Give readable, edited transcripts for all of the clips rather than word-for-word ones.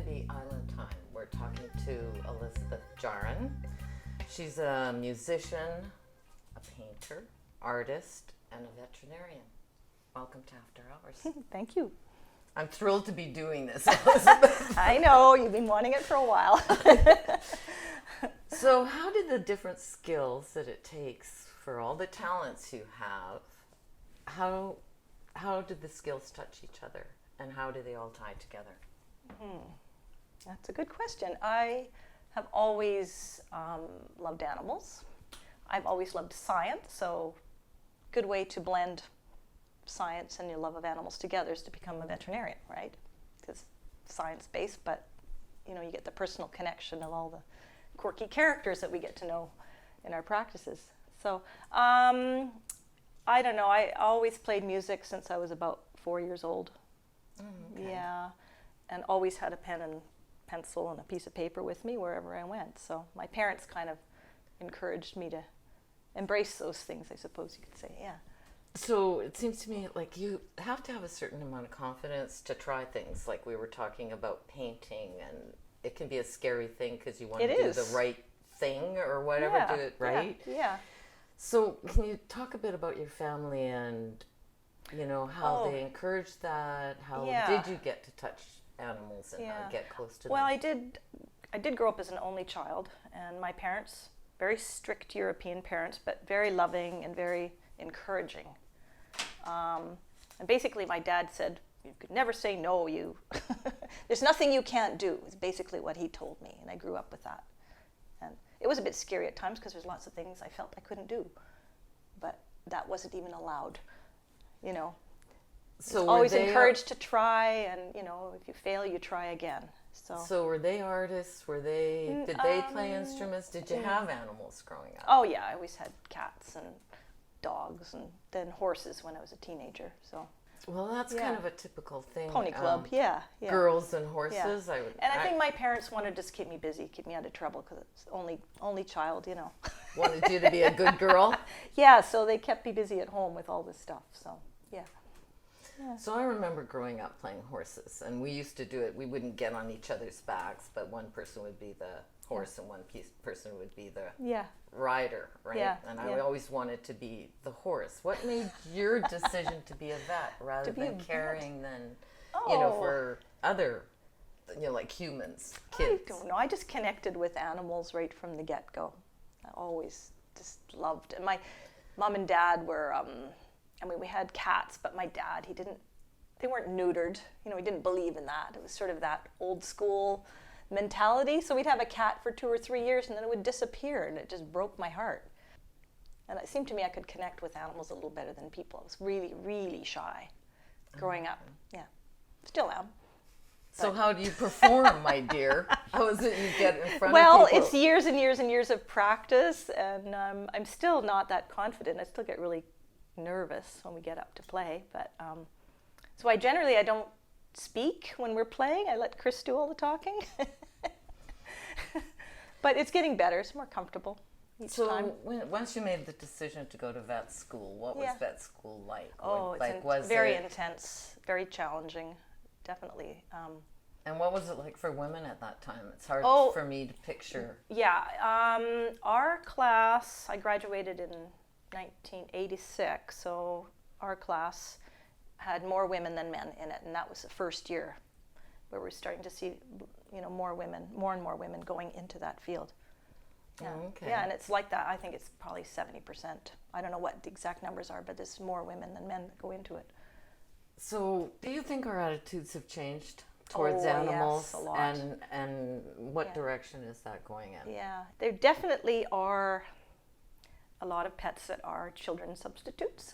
Society Island Time. We're talking to Elisabeth Jahren. She's a musician, a painter, artist, and a veterinarian. Welcome to After Hours. Thank you. I'm thrilled to be doing this, Elisabeth. I know, you've been wanting it for a while. So how do the different skills that it takes for all the talents you have, how do the skills touch each other, and how do they all tie together? That's a good question. I have always loved animals. I've always loved science, so good way to blend science and your love of animals together is to become a veterinarian, right? Because science-based, but you know, you get the personal connection of all the quirky characters that we get to know in our practices. So I don't know, I always played music since I was about 4 years old. Okay. Yeah, and always had a pen and pencil and a piece of paper with me wherever I went. So my parents kind of encouraged me to embrace those things, I suppose you could say, yeah. So it seems to me like you have to have a certain amount of confidence to try things, like we were talking about painting, and it can be a scary thing because you want to do the right thing or whatever, do it right. Yeah. So can you talk a bit about your family and, you know, how they encouraged that? How did you get to touch animals and get close to them? Well, I did grow up as an only child, and my parents, very strict European parents, but very loving and very encouraging. And basically my dad said, you could never say no, there's nothing you can't do, is basically what he told me, and I grew up with that. And it was a bit scary at times because there's lots of things I felt I couldn't do, but that wasn't even allowed, you know. So always encouraged to try, and you know, if you fail, you try again. So were they artists? Did they play instruments? Did you have animals growing up? Oh yeah, I always had cats and dogs, and then horses when I was a teenager. So. Well, that's kind of a typical thing. Pony club, yeah. Girls and horses. Yeah. I think my parents wanted to just keep me busy, keep me out of trouble, because it's only child, you know. Wanted you to be a good girl? Yeah, so they kept me busy at home with all this stuff, so, yeah. So I remember growing up playing horses, and we used to do it. We wouldn't get on each other's backs, but one person would be the horse and one person would be the rider, right? Yeah. And I always wanted to be the horse. What made your decision to be a vet rather than caring you know, for other, you know, like humans, kids? I don't know. I just connected with animals right from the get-go. I always just loved it. My mom and dad were, I mean, we had cats, but my dad, they weren't neutered. You know, he didn't believe in that. It was sort of that old school mentality. So we'd have a cat for 2 or 3 years and then it would disappear, and it just broke my heart. And it seemed to me I could connect with animals a little better than people. I was really, really shy growing up. Yeah, still am. So how do you perform, my dear? How is it you get in front of people? Well, it's years and years and years of practice, and I'm still not that confident. I still get really nervous when we get up to play. But so I don't speak when we're playing. I let Chris do all the talking. But it's getting better. It's more comfortable each time. Once you made the decision to go to vet school, what was vet school like? Oh, it's very intense, very challenging, definitely. And what was it like for women at that time? It's hard for me to picture. Yeah, our class, I graduated in 1986, so our class had more women than men in it, and that was the first year where we're starting to see, you know, more and more women going into that field. Yeah. Oh, okay. Yeah, and it's like that. I think it's probably 70%. I don't know what the exact numbers are, but there's more women than men that go into it. So, do you think our attitudes have changed towards animals? Yes, a lot. And what direction is that going in? Yeah, there definitely are a lot of pets that are children's substitutes.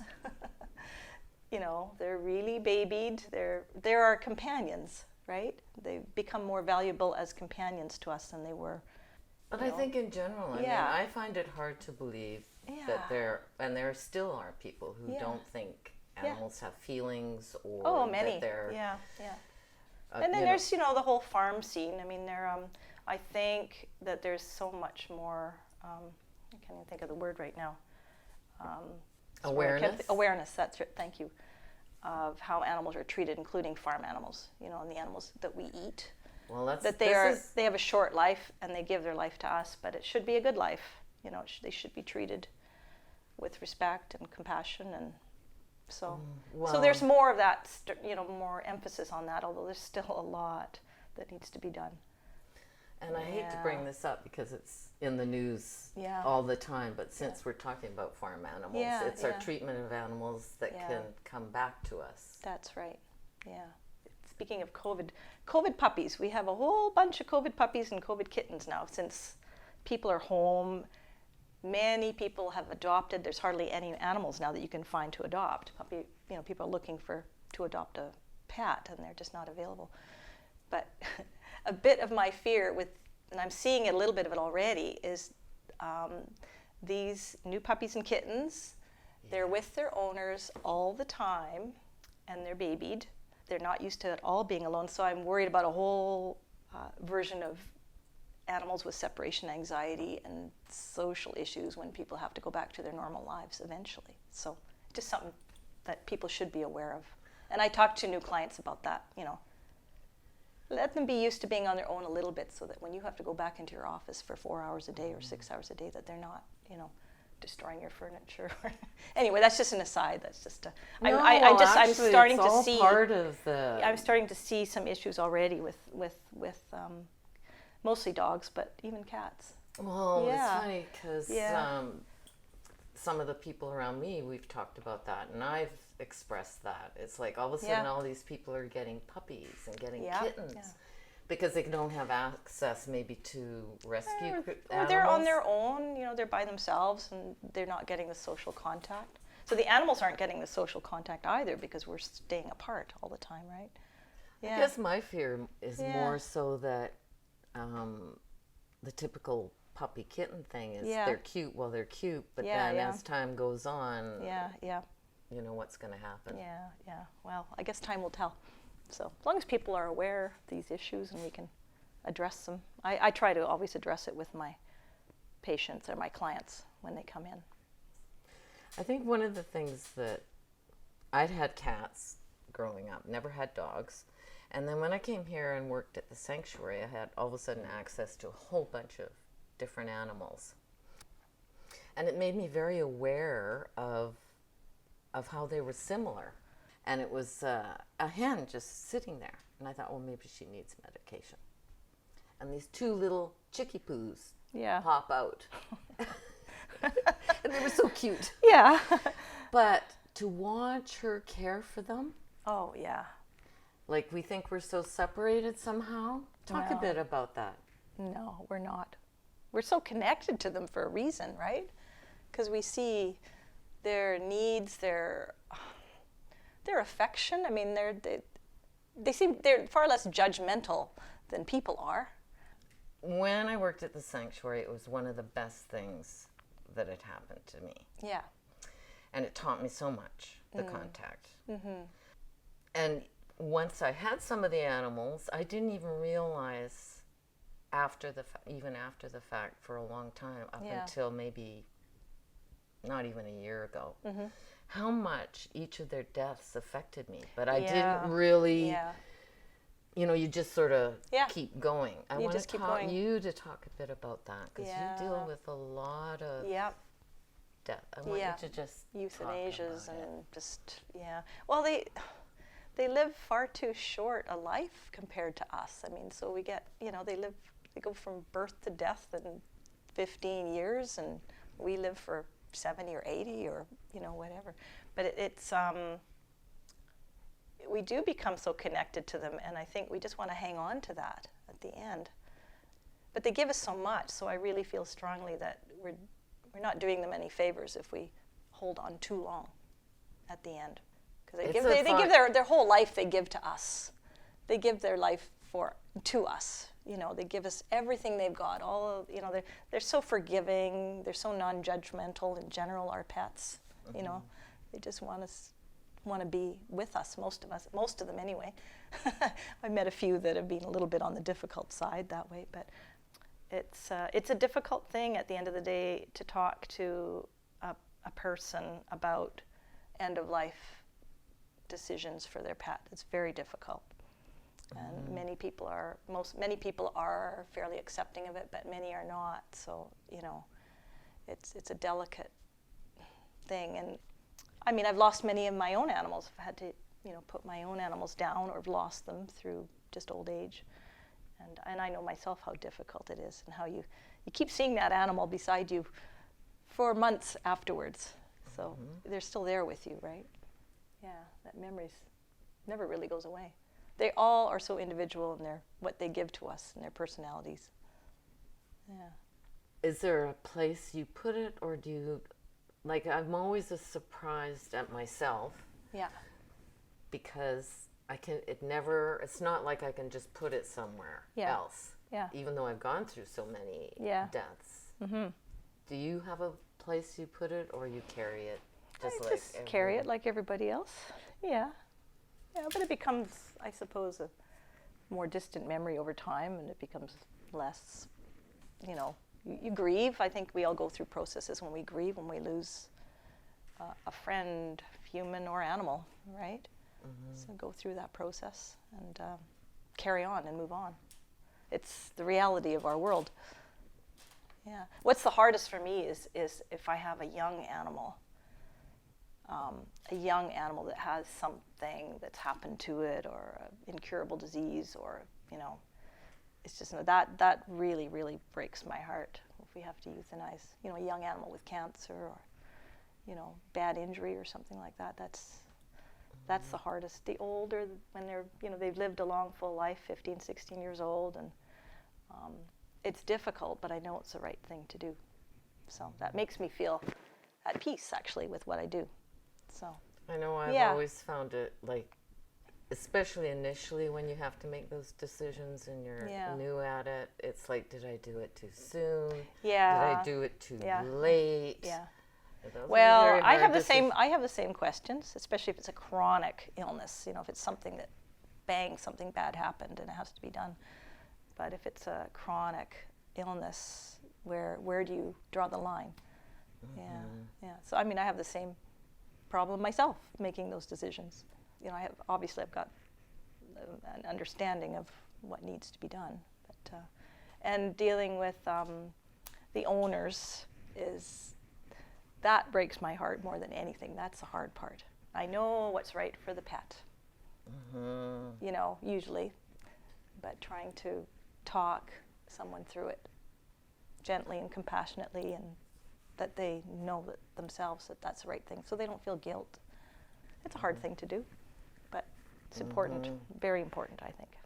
You know, they're really babied. They're our companions, right? They become more valuable as companions to us than they were. But I think in general, I mean, I find it hard to believe that there still are people who don't think animals have feelings, or that they're... And then there's, you know, the whole farm scene. I mean, I think that there's so much more, I can't even think of the word right now. Awareness, that's it, thank you, of how animals are treated, including farm animals, you know, and the animals that we eat. Well, that they have a short life and they give their life to us, but it should be a good life. You know, they should be treated with respect and compassion, and so there's more of that, you know, more emphasis on that, although there's still a lot that needs to be done. And I hate to bring this up because it's in the news all the time, but since we're talking about farm animals, it's our treatment of animals that can come back to us. That's right, yeah. Speaking of COVID puppies, we have a whole bunch of COVID puppies and COVID kittens now since people are home. Many people have adopted. There's hardly any animals now that you can find to adopt. People are looking to adopt a pet, and they're just not available. But a bit of my fear and I'm seeing a little bit of it already, is these new puppies and kittens. They're with their owners all the time, and they're babied. They're not used to at all being alone. So I'm worried about a whole version of animals with separation anxiety and social issues when people have to go back to their normal lives eventually. So just something that people should be aware of. And I talk to new clients about that, you know. Let them be used to being on their own a little bit, so that when you have to go back into your office for 4 hours a day or 6 hours a day, that they're not, you know, destroying your furniture. Anyway, that's just an aside. That's just I'm starting to see part of the. I'm starting to see some issues already with mostly dogs, but even cats. Well, it's funny because some of the people around me, we've talked about that, and I've expressed that. It's like all of a sudden all these people are getting puppies and getting kittens because they don't have access maybe to rescue animals. Or they're on their own, you know, they're by themselves and they're not getting the social contact. So the animals aren't getting the social contact either because we're staying apart all the time, right? I guess my fear is more so that the typical puppy kitten thing is they're cute while they're cute, but then as time goes on, you know what's going to happen. Well, I guess time will tell. So as long as people are aware of these issues and we can address them, I try to always address it with my patients or my clients when they come in. I think one of the things that I'd had cats growing up, never had dogs. And then when I came here and worked at the sanctuary, I had all of a sudden access to a whole bunch of different animals. And it made me very aware of how they were similar. And it was a hen just sitting there. And I thought, well, maybe she needs medication. And these two little chickie poos pop out. And they were so cute. Yeah. But to watch her care for them. Oh, yeah. Like we think we're so separated somehow. Talk a bit about that. No, we're not. We're so connected to them for a reason, right? Because we see their needs, their affection. I mean, they're far less judgmental than people are. When I worked at the sanctuary, it was one of the best things that had happened to me. Yeah. And it taught me so much, the contact. Mm-hmm. And once I had some of the animals, I didn't even realize even after the fact for a long time, up until maybe not even a year ago, how much each of their deaths affected me. But I didn't really, you know, you just sort of keep going. I want to talk you to talk a bit about that because you deal with a lot of death. I want you to just euthanasias and just Well, they live far too short a life compared to us. I mean, so we get, you know, they go from birth to death in 15 years, and we live for 70 or 80 or, you know, whatever. But we do become so connected to them, and I think we just want to hang on to that at the end. But they give us so much, so I really feel strongly that we're not doing them any favors if we hold on too long at the end. Because they give their whole life, they give to us. They give their life to us. You know, they give us everything they've got. They're so forgiving. They're so non-judgmental in general. Our pets, you know, they just want to be with us. Most of them anyway. I've met a few that have been a little bit on the difficult side that way, but it's a difficult thing at the end of the day to talk to a person about end of life decisions for their pet. It's very difficult. And many people are fairly accepting of it, but many are not. So, it's a delicate thing. And I mean, I've lost many of my own animals. I've had to, put my own animals down, or lost them through just old age. And I know myself how difficult it is, and how you keep seeing that animal beside you for months afterwards. So they're still there with you, right? Yeah, that memory never really goes away. They all are so individual in what they give to us and their personalities. Yeah. Is there a place you put it, or do you, like, I'm always surprised at myself. Yeah. Because it's not like I can just put it somewhere else. Yeah. Even though I've gone through so many deaths. Mm-hmm. Do you have a place you put it, or you carry it just carry it like everybody else? Yeah. Yeah, but it becomes, I suppose, a more distant memory over time, and it becomes less, you grieve. I think we all go through processes when we grieve, when we lose a friend, human or animal, right? Mm-hmm. So go through that process and carry on and move on. It's the reality of our world. Yeah. What's the hardest for me is if I have a young animal that has something that's happened to it, or an incurable disease, or, it's just that really, really breaks my heart if we have to euthanize, a young animal with cancer, or, bad injury or something like that. That's the hardest. The older, when they're, they've lived a long, full life, 15, 16 years old, and it's difficult, but I know it's the right thing to do. So that makes me feel at peace, actually, with what I do. So I know I've always found it, like, especially initially when you have to make those decisions and you're new at it, it's like, did I do it too soon? Yeah. Did I do it too late? Yeah. Well, I have the same questions, especially if it's a chronic illness. If it's something that, something bad happened and it has to be done. But if it's a chronic illness, where do you draw the line? Mm-hmm. Yeah. So I have the same problem myself, making those decisions. I've got an understanding of what needs to be done, but and dealing with the owners that breaks my heart more than anything. That's the hard part. I know what's right for the pet, usually, but trying to talk someone through it gently and compassionately, and that they know that themselves that that's the right thing, so they don't feel guilt. It's a hard thing to do, but it's important, very important, I think.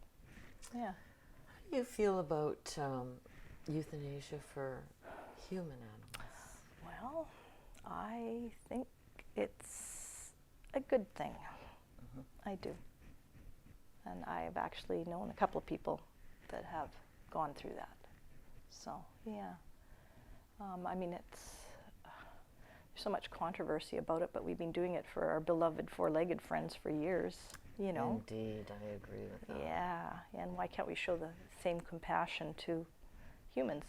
Yeah. How do you feel about euthanasia for human animals? Well, I think it's a good thing. I do. And I've actually known a couple of people that have gone through that. So, yeah. There's so much controversy about it, but we've been doing it for our beloved four-legged friends for years, Indeed, I agree with that. Yeah, and why can't we show the same compassion to humans?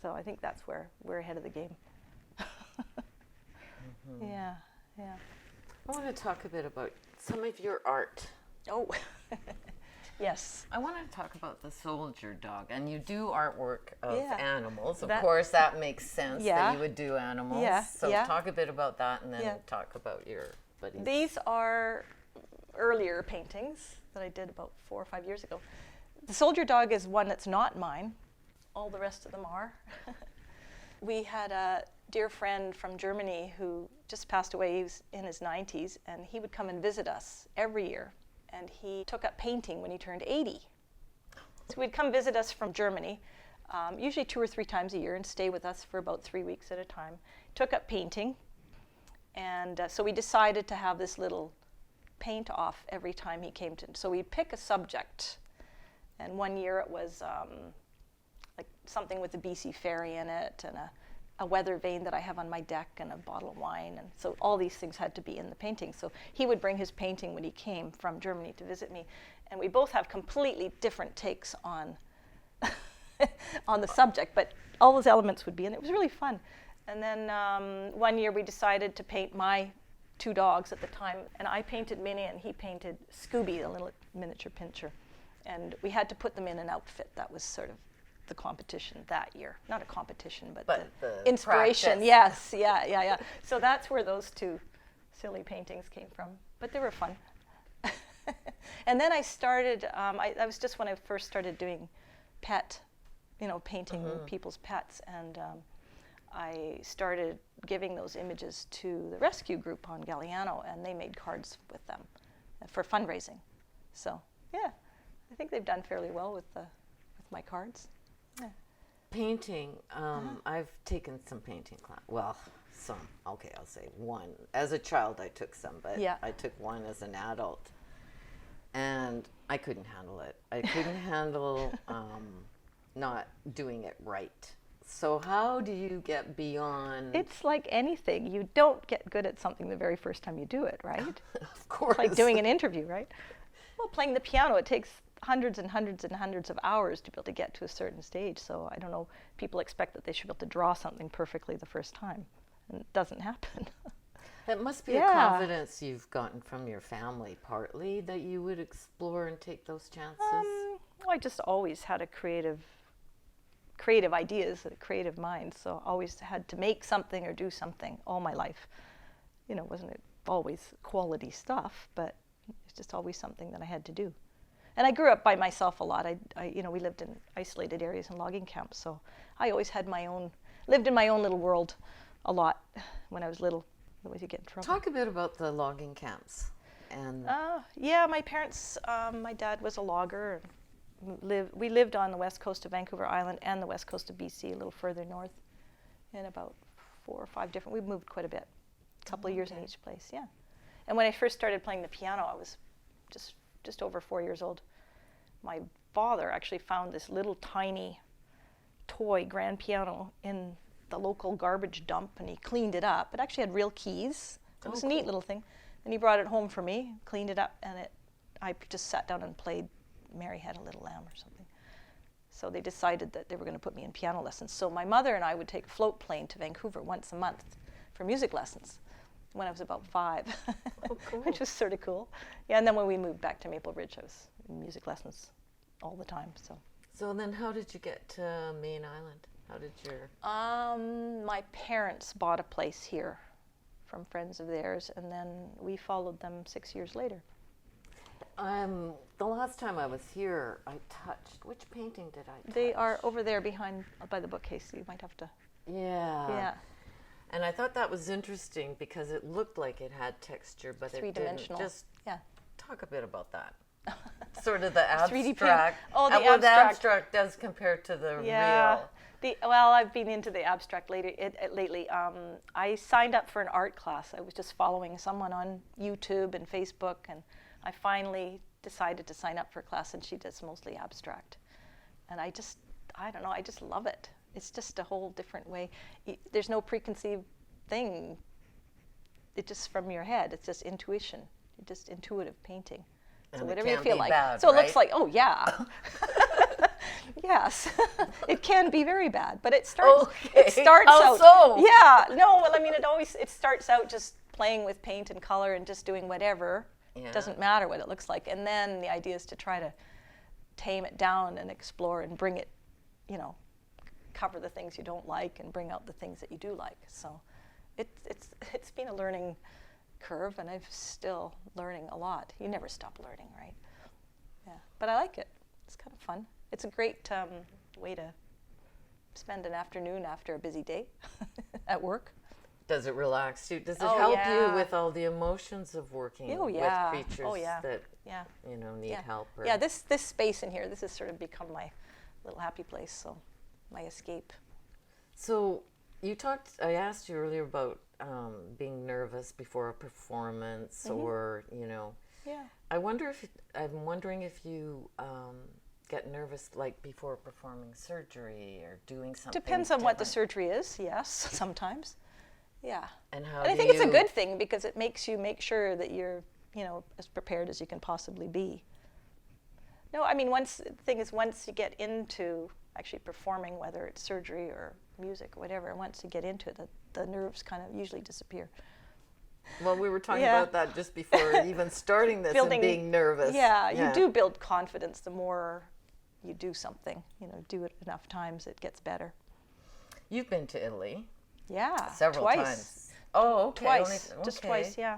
So I think that's where we're ahead of the game. Yeah. I want to talk a bit about some of your art. Oh, yes. I want to talk about the soldier dog, and you do artwork of animals. Of That- course, that makes sense Yeah. that you would do animals. Yeah, So yeah. talk a bit about that, and then talk about your buddies. These are earlier paintings that I did about 4 or 5 years ago. The soldier dog is one that's not mine. All the rest of them are. We had a dear friend from Germany who just passed away. He was in his 90s, and he would come and visit us every year. And he took up painting when he turned 80. So he'd come visit us from Germany, usually 2 or 3 times a year, and stay with us for about 3 weeks at a time. Took up painting, and so we decided to have this little paint off every time he came to. So we'd pick a subject, and one year it was like something with the BC ferry in it, and a weather vane that I have on my deck, and a bottle of wine, and so all these things had to be in the painting. So he would bring his painting when he came from Germany to visit me, and we both have completely different takes on on the subject, but all those elements would be in it. It was really fun. And then one year we decided to paint my two dogs at the time, and I painted Minnie and he painted Scooby, the little miniature pincher. And we had to put them in an outfit. That was sort of the competition that year. Not a competition, but the inspiration. Practice. Yes, yeah. So that's where those two silly paintings came from. But they were fun. And then I started, that was just when I first started doing painting people's pets. And I started giving those images to the rescue group on Galiano, and they made cards with them for fundraising. So, yeah, I think they've done fairly well with my cards. Yeah. Painting, I've taken some painting class. Well, some. Okay, I'll say one. As a child, I took some, but I took one as an adult. And I couldn't handle it. I couldn't handle not doing it right. So how do you get beyond? It's like anything. You don't get good at something the very first time you do it, right? Of course. It's like doing an interview, right? Well, playing the piano, it takes hundreds and hundreds and hundreds of hours to be able to get to a certain stage. So I don't know, people expect that they should be able to draw something perfectly the first time. And it doesn't happen. That must be a confidence you've gotten from your family, partly, that you would explore and take those chances. I just always had a creative ideas, a creative mind. So always had to make something or do something all my life. Wasn't it always quality stuff, but it's just always something that I had to do. And I grew up by myself a lot. We lived in isolated areas and logging camps, so I always had lived in my own little world a lot when I was little. Otherwise you get in trouble. Talk a bit about the logging camps. And my parents, my dad was a logger. We lived on the west coast of Vancouver Island and the west coast of BC, a little further north, in about 4 or 5 different, we moved quite a bit, a couple of years in each place, yeah. And when I first started playing the piano, I was just over 4 years old. My father actually found this little tiny toy grand piano in the local garbage dump, and he cleaned it up. It actually had real keys. It was a neat little thing. And he brought it home for me, cleaned it up, and I just sat down and played Mary Had a Little Lamb or something. So they decided that they were going to put me in piano lessons. So my mother and I would take a float plane to Vancouver once a month for music lessons when I was about 5, which was sort of cool. Yeah, and then when we moved back to Maple Ridge, I was in music lessons all the time. So then how did you get to Mayne Island? How did your... My parents bought a place here from friends of theirs, and then we followed them 6 years later. The last time I was here, I touched... Which painting did I touch? They are over there by the bookcase, so you might have to... Yeah. And I thought that was interesting because it looked like it had texture, but it didn't. Three-dimensional. Just yeah. Talk a bit about that. Sort of the abstract. Oh, the abstract. abstract. The abstract does compare to the real. Well, I've been into the abstract lately. I signed up for an art class. I was just following someone on YouTube and Facebook, and I finally decided to sign up for a class, and she does mostly abstract. And I don't know, I just love it. It's just a whole different way. There's no preconceived thing. It's just from your head. It's just intuition. It's just intuitive painting. So and whatever you feel like. Bad, so right? It looks like, oh yeah. Yes. It can be very bad, but it starts out. So? Yeah. No, well, I mean, it starts out just playing with paint and color and just doing whatever. Yeah. It doesn't matter what it looks like. And then the idea is to try to tame it down and explore and bring it, cover the things you don't like and bring out the things that you do like. So it's been a learning curve, and I'm still learning a lot. You never stop learning, right? Yeah, but I like it. It's kind of fun. It's a great way to spend an afternoon after a busy day at work. Does it relax you? Does it help you with all the emotions of working with creatures that need help? Or... Yeah, this space in here, this has sort of become my little happy place, so my escape. So I asked you earlier about being nervous before a performance, or I'm wondering if you get nervous like before performing surgery or doing something. Depends on what the surgery is. Yes, sometimes. Yeah. And I think it's a good thing because it makes you make sure that you're as prepared as you can possibly be. No, I mean once you get into actually performing, whether it's surgery or music or whatever, once you get into it, the nerves kind of usually disappear. Well, we were talking about that just before even starting this and being nervous. Yeah, you do build confidence the more you do something. You know, do it enough times, it gets better. You've been to Italy. Yeah, several times. Oh, okay. Twice, just twice. Yeah.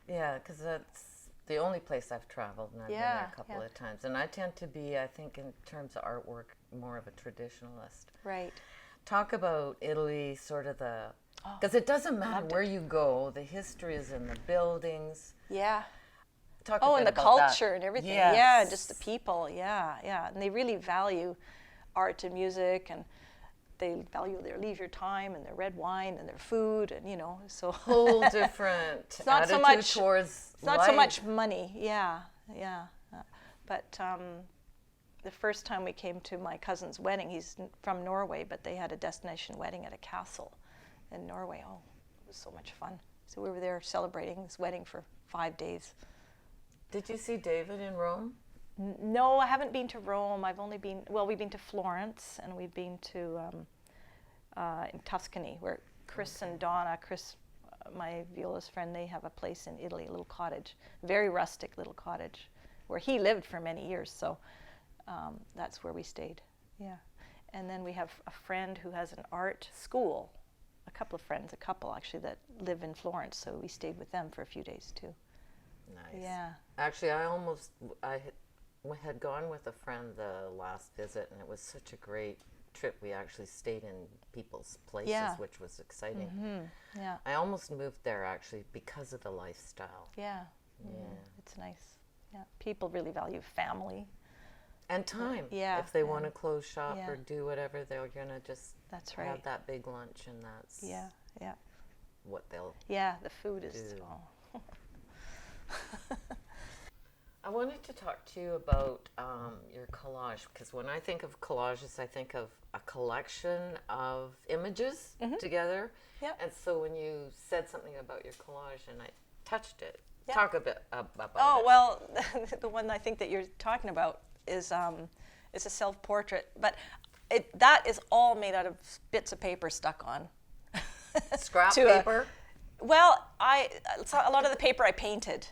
Yeah, because that's the only place I've traveled, and I've been there a couple of times. And I tend to be, I think, in terms of artwork, more of a traditionalist. Right. Talk about Italy, sort of the, because it doesn't matter where you go, the history is in the buildings. Yeah. Talk a bit and the about culture that. and everything. Yes. Yeah, just the people. Yeah. And they really value art and music, and they value their leisure time and their red wine and their food, and so whole different it's not attitude so much towards it's not life. so much money. But the first time we came to my cousin's wedding, he's from Norway, but they had a destination wedding at a castle in Norway. Oh, it was so much fun. So we were there celebrating this wedding for 5 days. Did you see David in Rome? No, I haven't been to Rome. I've only been, we've been to Florence, and we've been to in Tuscany, where Chris and Donna, my violist friend, they have a place in Italy, a little cottage, very rustic little cottage, where he lived for many years. So that's where we stayed. Yeah. And then we have a friend who has an art school, a couple actually, that live in Florence. So we stayed with them for a few days too. Nice. Yeah. Actually, I had gone with a friend the last visit, and it was such a great trip. We actually stayed in people's places, which was exciting. Mm-hmm. Yeah. I almost moved there, actually, because of the lifestyle. Yeah. Yeah. It's nice. Yeah. People really value family. And time. Yeah. If they want to close shop Yeah. or do whatever, they're going to just That's right. have that big lunch, and that's what they'll the food is... do. Oh. I wanted to talk to you about your collage, because when I think of collages, I think of a collection of images together. Yep. And so when you said something about your collage and I touched it, Yep. talk a bit about it. Oh, well, the one I think that you're talking about is a self-portrait, but that is all made out of bits of paper stuck on. Scrap paper? A lot of the paper I painted.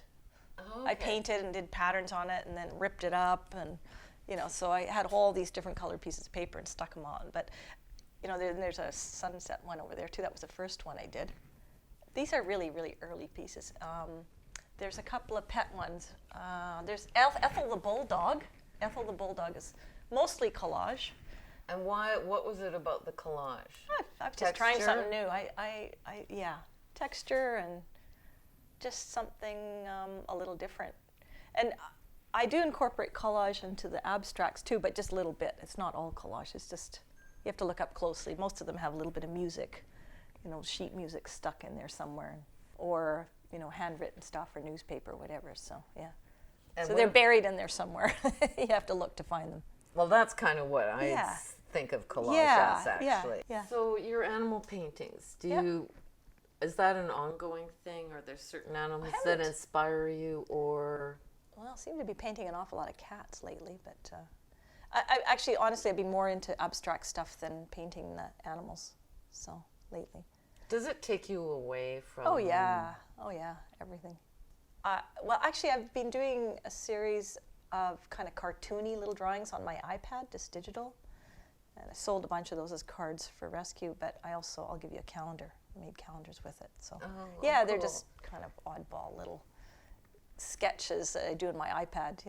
Oh, I painted and did patterns on it and then ripped it up, and so I had all these different colored pieces of paper and stuck them on. But there's a sunset one over there too. That was the first one I did. These are really, really early pieces. There's a couple of pet ones. There's Ethel the bulldog. Ethel the bulldog is mostly collage. And what was it about the collage? I was just trying something new. Texture and just something a little different. And I do incorporate collage into the abstracts too, but just a little bit. It's not all collage. It's just, you have to look up closely. Most of them have a little bit of music, sheet music stuck in there somewhere, or handwritten stuff or newspaper, whatever. So yeah. And so they're buried in there somewhere. You have to look to find them. Well, that's kind of what I think of collage as, actually. Yeah. So your animal paintings, is that an ongoing thing? Are there certain animals that inspire you, or? Well, I seem to be painting an awful lot of cats lately, but I actually, honestly, I've been more into abstract stuff than painting the animals. So lately. Does it take you away from? Oh yeah, everything. Well, actually, I've been doing a series of kind of cartoony little drawings on my iPad, just digital. And I sold a bunch of those as cards for rescue, but I'll give you a calendar. I made calendars with it. So they're just kind of oddball little sketches that I do on my iPad,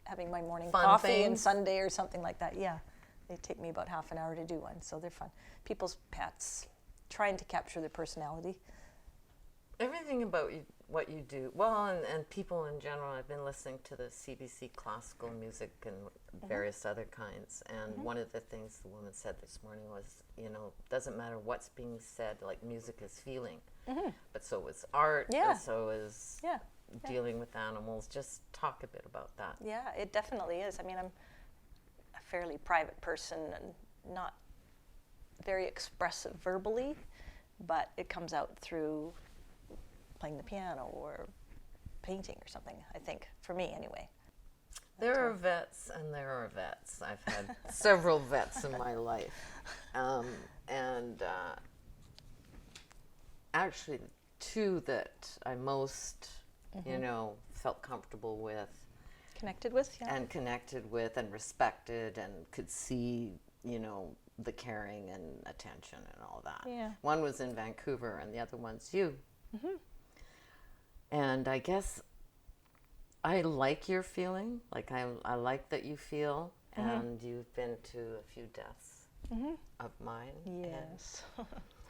having my morning coffee and Sunday or something like that. Yeah, they take me about half an hour to do one, so they're fun. People's pets, trying to capture their personality. Everything about what you do, well, and people in general. I've been listening to the CBC classical music and various other kinds, and one of the things the woman said this morning was, doesn't matter what's being said, like music is feeling, but so is art, and so is dealing with animals. Just talk a bit about that. Yeah, it definitely is. I mean, I'm a fairly private person and not very expressive verbally, but it comes out through playing the piano or painting or something, I think, for me anyway. There are vets and there are vets. I've had several vets in my life. Actually, two that I most, you know, felt comfortable with. Connected with, yeah. And connected with and respected and could see, you know, the caring and attention and all that. Yeah. One was in Vancouver and the other one's you. Mm-hmm. And I guess I like your feeling. Like I like that you feel, and you've been to a few deaths of mine. Yes.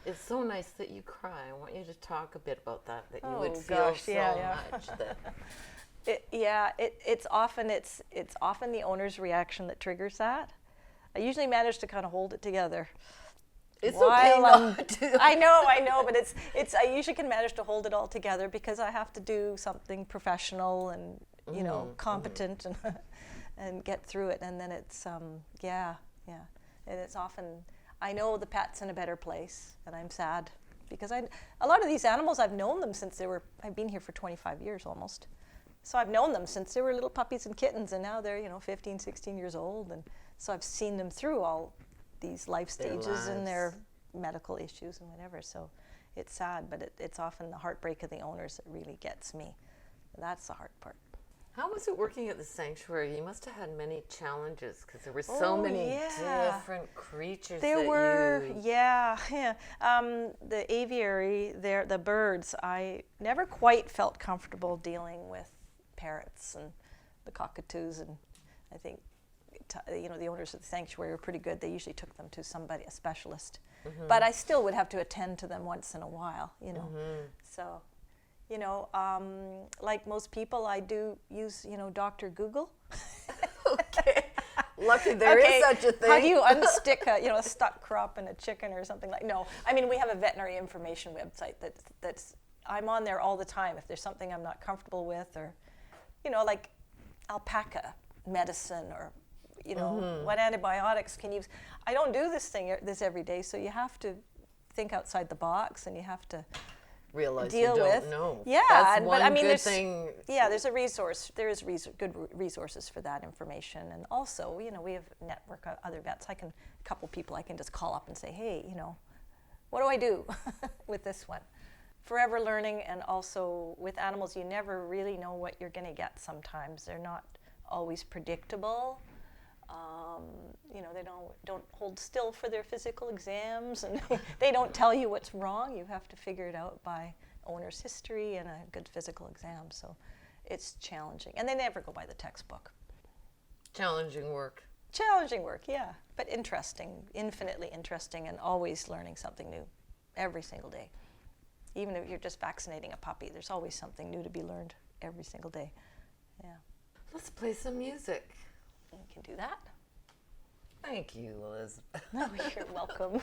It's so nice that you cry. I want you to talk a bit about that you would feel gosh, so yeah. much that... It's often the owner's reaction that triggers that. I usually manage to kind of hold it together. It's okay not to. I know, but I usually can manage to hold it all together because I have to do something professional and you know competent and get through it, and then it's and it's often I know the pet's in a better place, and I'm sad because a lot of these animals I've known them since I've been here for 25 years almost. So I've known them since they were little puppies and kittens, and now they're, 15, 16 years old. And so I've seen them through all these life stages and their medical issues and whatever. So it's sad, but it's often the heartbreak of the owners that really gets me. That's the hard part. How was it working at the sanctuary? You must have had many challenges because there were so many different creatures. The aviary, the birds, I never quite felt comfortable dealing with parrots and the cockatoos, and I think the owners of the sanctuary were pretty good. They usually took them to a specialist, but I still would have to attend to them once in a while, So, like most people, I do use Dr. Google. Okay. Lucky there is such a thing. How do you unstick a stuck crop in a chicken or something like? No, I mean we have a veterinary information website that's I'm on there all the time if there's something I'm not comfortable with, or like alpaca medicine, or what antibiotics can you use. I don't do this every day, so you have to think outside the box, and you have to realize deal you with. Don't know. Yeah, that's one but I mean, good thing. Yeah, there's a resource. There is good resources for that information, and also, we have a network of other vets. A couple people I can just call up and say, hey, what do I do with this one? Forever learning, and also with animals, you never really know what you're going to get. Sometimes they're not always predictable. They don't hold still for their physical exams, and they don't tell you what's wrong. You have to figure it out by owner's history and a good physical exam. So it's challenging, and they never go by the textbook. Challenging work, yeah, but interesting, infinitely interesting, and always learning something new every single day. Even if you're just vaccinating a puppy, there's always something new to be learned every single day. Yeah. Let's play some music. We can do that. Thank you, Elizabeth. No, you're welcome.